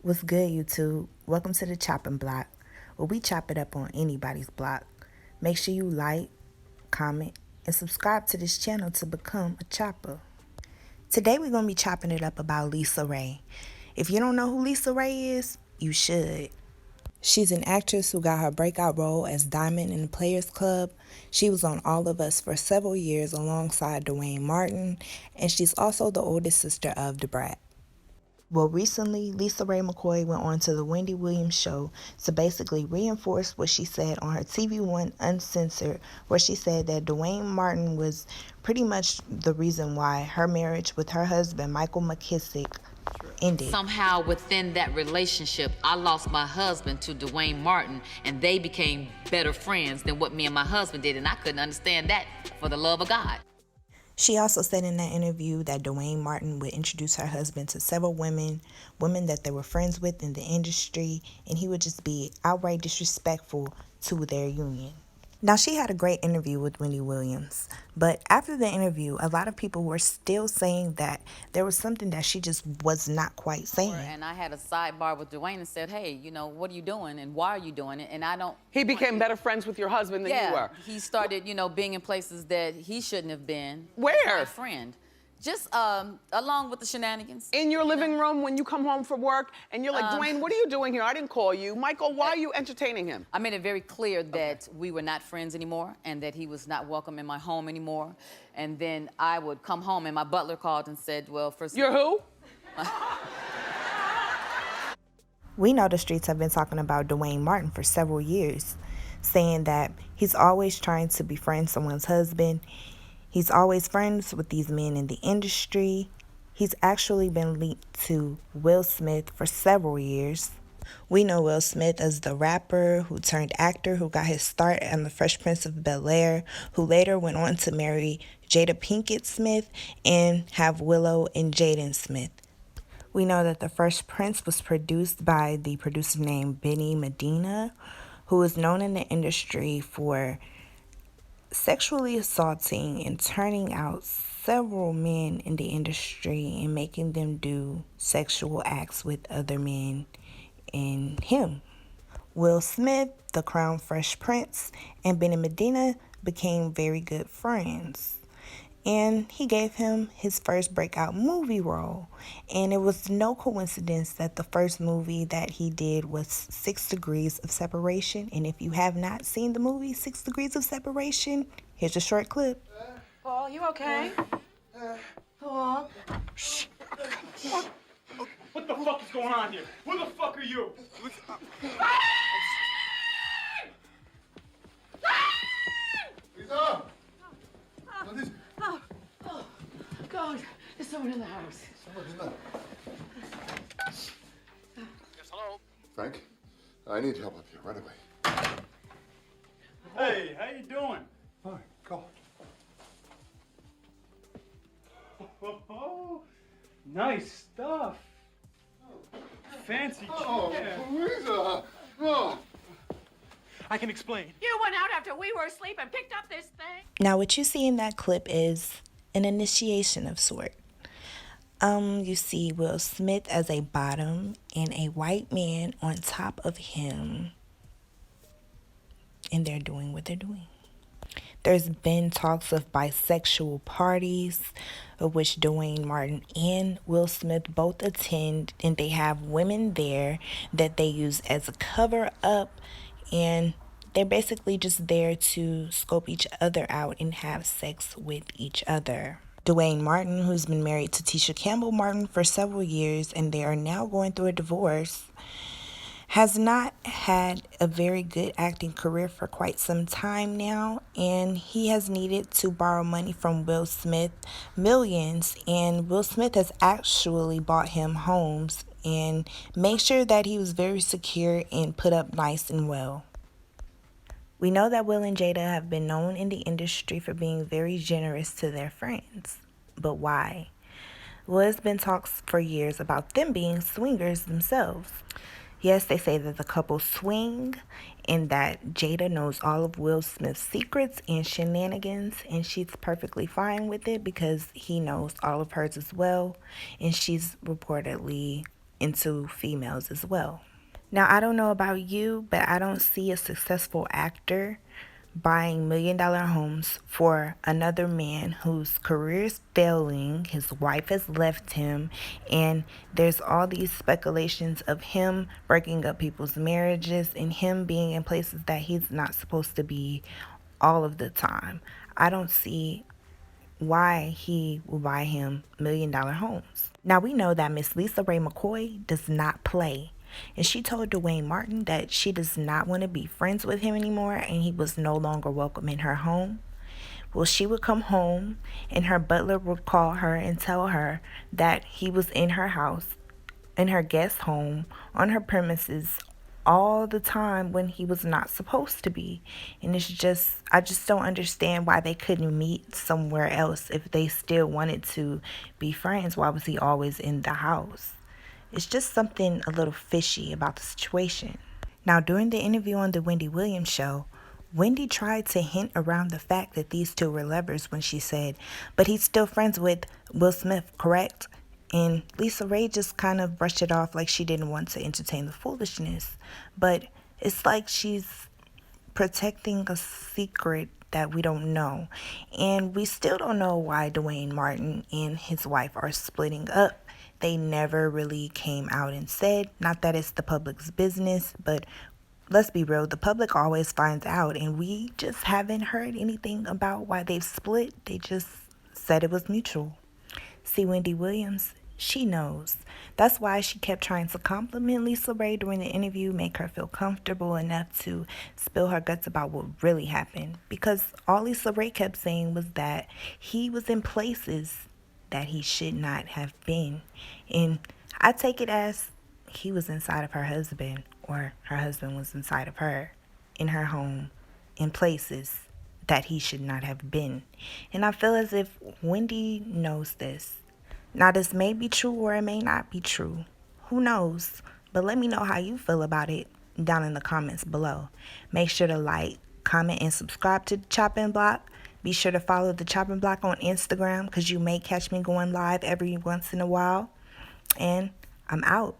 What's good, YouTube? Welcome to the chopping block, where we chop it up on anybody's block. Make sure you like, comment, and subscribe to this channel to become a chopper. Today we're going to be chopping it up about Raye. If you don't know who Raye is, you should. She's an actress who got her breakout role as Diamond in the Players Club. She was on All of Us for several years alongside Duane Martin, and she's also the oldest sister of the Brat. Well, recently, Raye McCoy went on to the Wendy Williams show to basically reinforce what she said on her TV One Uncensored, where she said that Duane Martin was pretty much the reason why her marriage with her husband, Michael McKissick, ended. Somehow within that relationship, I lost my husband to Duane Martin, and they became better friends than what me and my husband did, and I couldn't understand that for the love of God. She also said in that interview that Duane Martin would introduce her husband to several women that they were friends with in the industry, and he would just be outright disrespectful to their union. Now, she had a great interview with Wendy Williams, but after the interview, a lot of people were still saying that there was something that she just was not quite saying. And I had a sidebar with Duane and said, hey, you know, what are you doing and why are you doing it? And I don't... He became better friends with your husband than you were. He started, you know, being in places that he shouldn't have been. Where? My friend. Just along with the shenanigans. In your living room when you come home from work and you're like, Duane, what are you doing here? I didn't call you. Michael, why are you entertaining him? I made it very clear that we were not friends anymore and that he was not welcome in my home anymore. And then I would come home and my butler called and said, well, first... You're who? We know the streets have been talking about Duane Martin for several years, saying that he's always trying to befriend someone's husband. He's always friends with these men in the industry. He's actually been linked to Will Smith for several years. We know Will Smith as the rapper who turned actor who got his start on The Fresh Prince of Bel-Air, who later went on to marry Jada Pinkett Smith and have Willow and Jaden Smith. We know that The Fresh Prince was produced by the producer named Benny Medina, who is known in the industry for sexually assaulting and turning out several men in the industry and making them do sexual acts with other men and him. Will Smith, the Crown Fresh Prince, and Benny Medina became very good friends. And he gave him his first breakout movie role. And it was no coincidence that the first movie that he did was 6 Degrees of Separation. And if you have not seen the movie 6 Degrees of Separation, here's a short clip. Paul, you okay? Paul? Shh. What the fuck is going on here? Who the fuck are you? Lisa! Oh, God, there's someone in the house. Someone in the... Yes, hello? Frank, I need help up here right away. Hey, how you doing? Fine, go. Oh, nice stuff. Fancy chair. Lisa! Oh. I can explain. You went out after we were asleep and picked up this thing? Now, what you see in that clip is an initiation of sort. You see Will Smith as a bottom and a white man on top of him. And they're doing what they're doing. There's been talks of bisexual parties, of which Duane Martin and Will Smith both attend, and they have women there that they use as a cover-up, and they're basically just there to scope each other out and have sex with each other. Duane Martin, who's been married to Tisha Campbell Martin for several years, and they are now going through a divorce, has not had a very good acting career for quite some time now, and he has needed to borrow money from Will Smith, millions, and Will Smith has actually bought him homes and made sure that he was very secure and put up nice and well. We know that Will and Jada have been known in the industry for being very generous to their friends, but why? Well, it's been talks for years about them being swingers themselves. Yes, they say that the couple swing and that Jada knows all of Will Smith's secrets and shenanigans, and she's perfectly fine with it because he knows all of hers as well, and she's reportedly into females as well. Now, I don't know about you, but I don't see a successful actor buying $1 million homes for another man whose career is failing, his wife has left him, and there's all these speculations of him breaking up people's marriages and him being in places that he's not supposed to be all of the time. I don't see why he will buy him $1 million homes. Now, we know that Miss LisaRaye McCoy does not play. And she told Duane Martin that she does not want to be friends with him anymore and he was no longer welcome in her home. Well, she would come home and her butler would call her and tell her that he was in her house, in her guest home, on her premises all the time when he was not supposed to be. And I just don't understand why they couldn't meet somewhere else if they still wanted to be friends. Why was he always in the house? It's just something a little fishy about the situation. Now, during the interview on The Wendy Williams Show, Wendy tried to hint around the fact that these two were lovers when she said, but he's still friends with Will Smith, correct? And LisaRaye just kind of brushed it off like she didn't want to entertain the foolishness. But it's like she's protecting a secret that we don't know. And we still don't know why Duane Martin and his wife are splitting up. They never really came out and said, not that it's the public's business, but let's be real, the public always finds out, and we just haven't heard anything about why they've split. They just said it was mutual. See, Wendy Williams, she knows. That's why she kept trying to compliment LisaRaye during the interview, make her feel comfortable enough to spill her guts about what really happened. Because all LisaRaye kept saying was that he was in places that he should not have been. And I take it as he was inside of her husband, or her husband was inside of her, in her home, in places that he should not have been. And I feel as if Wendy knows this. Now, this may be true or it may not be true. Who knows? But let me know how you feel about it down in the comments below. Make sure to like, comment, and subscribe to the Chopping Block. Be sure to follow the Chopping Block on Instagram because you may catch me going live every once in a while. And I'm out.